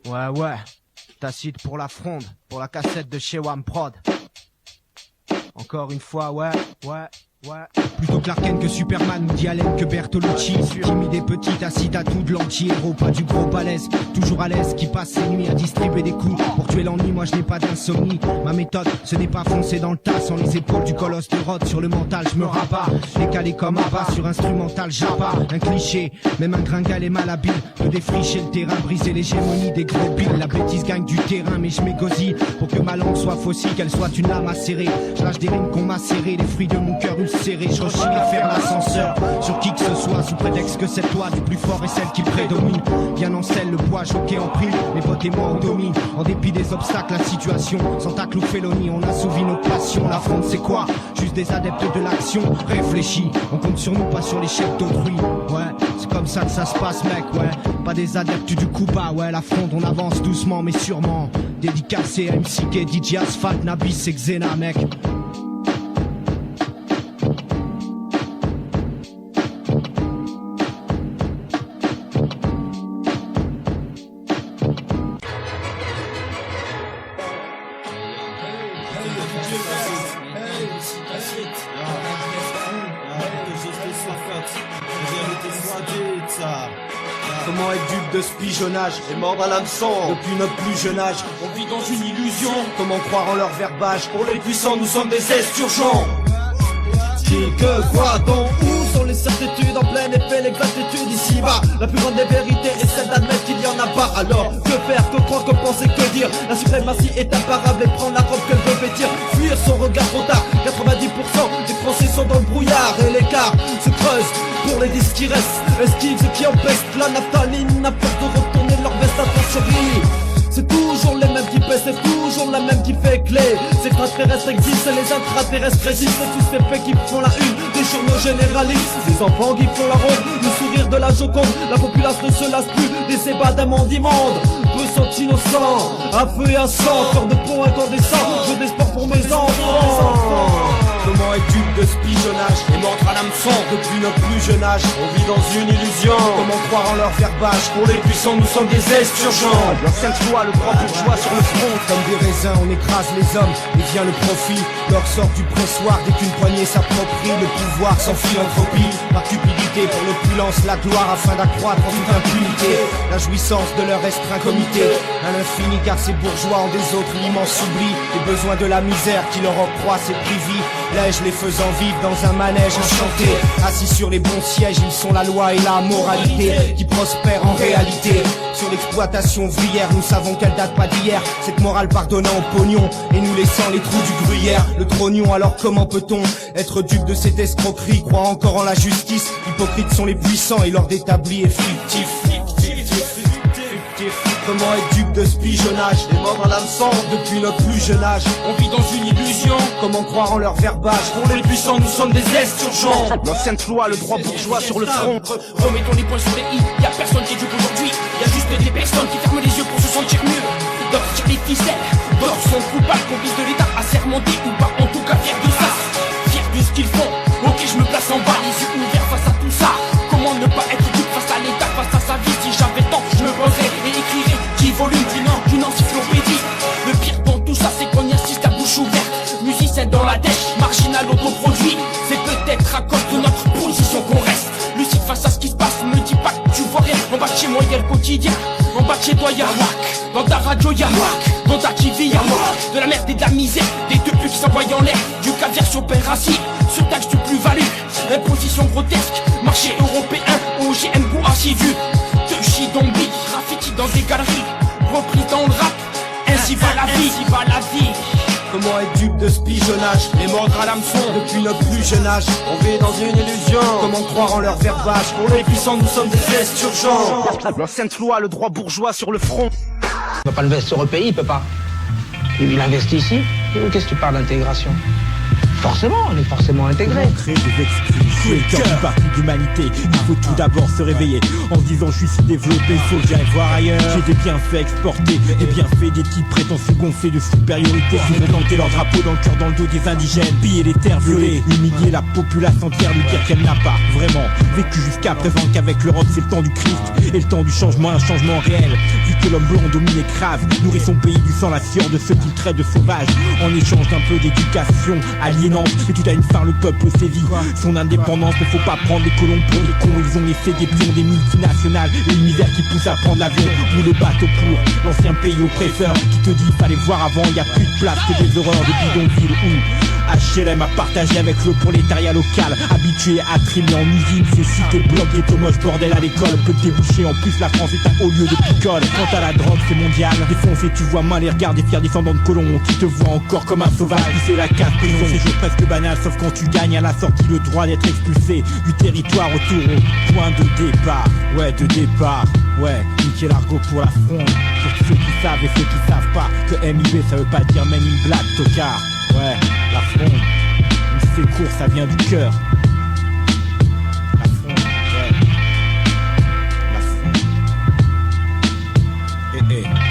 Ouais, Tacite pour la fronde, pour la cassette de chez Wham Prod. Encore une fois, ouais. Plutôt Clark Kent que Superman, Woody Allen que Bertolucci. Timide et petit, Tacite à tout de l'anti-héros, pas du gros balèze, toujours à l'aise, qui passe ses nuits à distribuer des coups. Pour tuer l'ennui, moi je n'ai pas d'insomnie. Ma méthode, ce n'est pas foncer dans le tas sans les épaules du colosse de Rhodes. Sur le mental, je me rabats, décalé comme Abba, sur instrumental, j'abats. Un cliché, même un gringal est malhabile de défricher le terrain, briser l'hégémonie des gros billes. La bêtise gagne du terrain, mais je m'égosille pour que ma langue soit faucille, qu'elle soit une lame acérée. Je lâche des rimes qu'on m'a serré, les fruits de mon cœur ulcéré. Je rechigne à faire l'ascenseur sur qui que ce soit, sous prétexte que cette loi du plus fort est celle qui prédomine. Bien en selle, le poids choqué en prime, mes potes et moi on domine. En dépit des obstacles, la situation, sans tacle ou félonie, on assouvit nos passions. La fronde c'est quoi? Juste des adeptes de l'action. Réfléchis, on compte sur nous, pas sur l'échec d'autrui. Ouais, c'est comme ça que ça se passe mec, ouais. Pas des adeptes du coup bas, ouais. La fronde on avance doucement mais sûrement. Dédicacé à MCK, DJ Asphalt, Nabis et Xena mec. Comment être dupe de ce pigeonnage et mordre à l'hameçon? Depuis notre plus jeune âge, on vit dans une illusion. Comment croire en leur verbage? Pour les puissants, nous sommes des esturgeons. Qui, que, quoi, donc, où sont les certitudes en plein effet, l'exactitude ici-bas? La plus grande des vérités est celle d'admettre qu'il y en a pas. Alors, que faire, que croire, que penser, que dire? La suprématie est imparable et prendre la robe qu'elle veut vêtir. Fuir son regard trop tard, 90% des Français sont dans le brouillard et l'écart se creuse. Pour les 10 qui restent, esquivent ceux qui empestent la naphtaline, à force de retourner leur veste à chérie. C'est toujours les mêmes qui paient, c'est toujours la même qui fait clé. Ces extraterrestres existent et les intraterrestres résistent. C'est tous ces faits qui font la une des journaux généralistes. Ces enfants qui font la ronde, le sourire de la Joconde. La populace ne se lasse plus des ébats d'un monde immonde. Peu sont innocents, à feu et à sang. Cœur de pont incandescent, je d'espoir pour mes enfants. Comment être dupe de ce pigeonnage et mordre à l'hameçon? Depuis notre plus jeune âge, on vit dans une illusion. Comment croire en leur verbage? Pour les puissants, nous sommes des esturgeons. Leur sainte loi, le grand bourgeois sur le front. Comme des raisins, on écrase les hommes et vient le profit. Leur sort du pressoir dès qu'une poignée s'approprie. Le pouvoir sans philanthropie, par cupidité pour l'opulence, la gloire afin d'accroître en toute impunité la jouissance de leur restreint comité. À l'infini car ces bourgeois ont des autres l'immense oubli. Les besoins de la misère qui leur octroie ces privis. Lège les faisant vivre dans un manège enchanté. Assis sur les bons sièges, ils sont la loi et la moralité qui prospèrent en réalité. Sur l'exploitation ouvrière, nous savons qu'elle date pas d'hier. Cette morale pardonnant au pognon et nous laissant les trous du gruyère. Le trognon, alors comment peut-on être dupe de cette escroquerie? Croire encore en la justice. Hypocrites sont les puissants et l'ordre établi est fictif. Comment être dupe de ce pigeonnage et mordre à l'hameçon? Depuis notre plus jeune âge, on vit dans une illusion. Comment croire en leur verbage? Pour les puissants, nous sommes des esturgeons. L'ancienne loi, le droit bourgeois sur le front. Remettons les points sur les i, y'a personne qui est dupe aujourd'hui. Y'a juste des personnes qui ferment les yeux pour se sentir mieux. D'autres tirent les ficelles, d'autres sont coupables, complices de l'état assermentés ou pas, en tout cas fiers de ça. Fiers de ce qu'ils font, ok je me place en bas, les yeux ouverts face à tout ça. Comment ne pas être dupe face à l'état, face à sa vie? Si j'avais le temps, je me poserais et écrirais 10 volumes d'une encyclopédie. Le pire dans tout ça, c'est qu'on y assiste à bouche ouverte. Musicien dans la dèche, marginal autoproduit. C'est peut-être à cause de notre position qu'on reste lucide face à ce qui se passe. Me dis pas que tu vois rien. En bas de chez moi y'a le quotidien, en bas de chez toi y'a wack. Dans ta radio y'a wack, dans ta TV y'a wack. De la merde et de la misère, des deux plus qui s'envoient en l'air. Du caviar sur Perassi, sur taxe du plus-value. Imposition grotesque, marché européen, OGM goût assidu. De Shidombi, graffiti dans des galeries, repris dans le rap. Ainsi va la vie, ainsi va la vie. Comment être dupe de ce pigeonnage et mordre à l'hameçon? Depuis notre plus jeune âge, on vit dans une illusion. Comment croire en leur verbage? Pour les puissants, nous sommes des esturgeons. L'ancienne loi, le droit bourgeois sur le front. Il peut pas investir au pays, il peut pas. Il investit ici. Qu'est-ce que tu parles d'intégration? Forcément, on est forcément intégré. Créer des esprits, jouer le cœur d'une partie d'humanité. Il faut tout d'abord se réveiller en se disant je suis si développé, il faut que j'aille voir ailleurs. J'ai des bienfaits exportés, des bienfaits des types prétentieux gonflés de supériorité. Ils vont planter leur drapeau dans le cœur, dans le dos des indigènes, piller les terres, violer, humilier la populace entière, lui dire qu'elle n'a pas vraiment vécu jusqu'à présent, qu'avec l'Europe c'est le temps du Christ et le temps du changement, un changement réel. Vu que l'homme blanc domine et crave, nourrit son pays du sang, la sueur de ceux qu'il traite de sauvages, en échange d'un peu d'éducation aliénante. Mais tout a une fin, le peuple sévit son indépendance, ne faut pas prendre les colons pour des cons. Ils ont laissé des pions, des multinationales et une misère qui pousse à prendre l'avion ou le bateau pour l'ancien pays oppresseur qui te dit fallait voir avant, y a plus de place que des horreurs de bidonville où HLM a partagé avec le prolétariat local, habitué à trimer en usine ces cités blocs, ghetto moche, bordel à l'école peut déboucher. En plus la France est un haut lieu de picole. Quant à la drogue c'est mondial, défoncé tu vois mal les regards des fiers descendants de colons qui te voient encore comme un sauvage. C'est la casse prison, c'est jeu presque banal, sauf quand tu gagnes à la sortie le droit d'être expulsé du territoire autour au point de départ. Ouais, de départ, ouais, niquer l'argot pour la fronde. Pour tous ceux qui savent et ceux qui savent pas que MIB ça veut pas dire Men in Black, tocard. Ouais, la fronde, une secours ça vient du cœur. La fronde, ouais. La fronde. Eh, eh.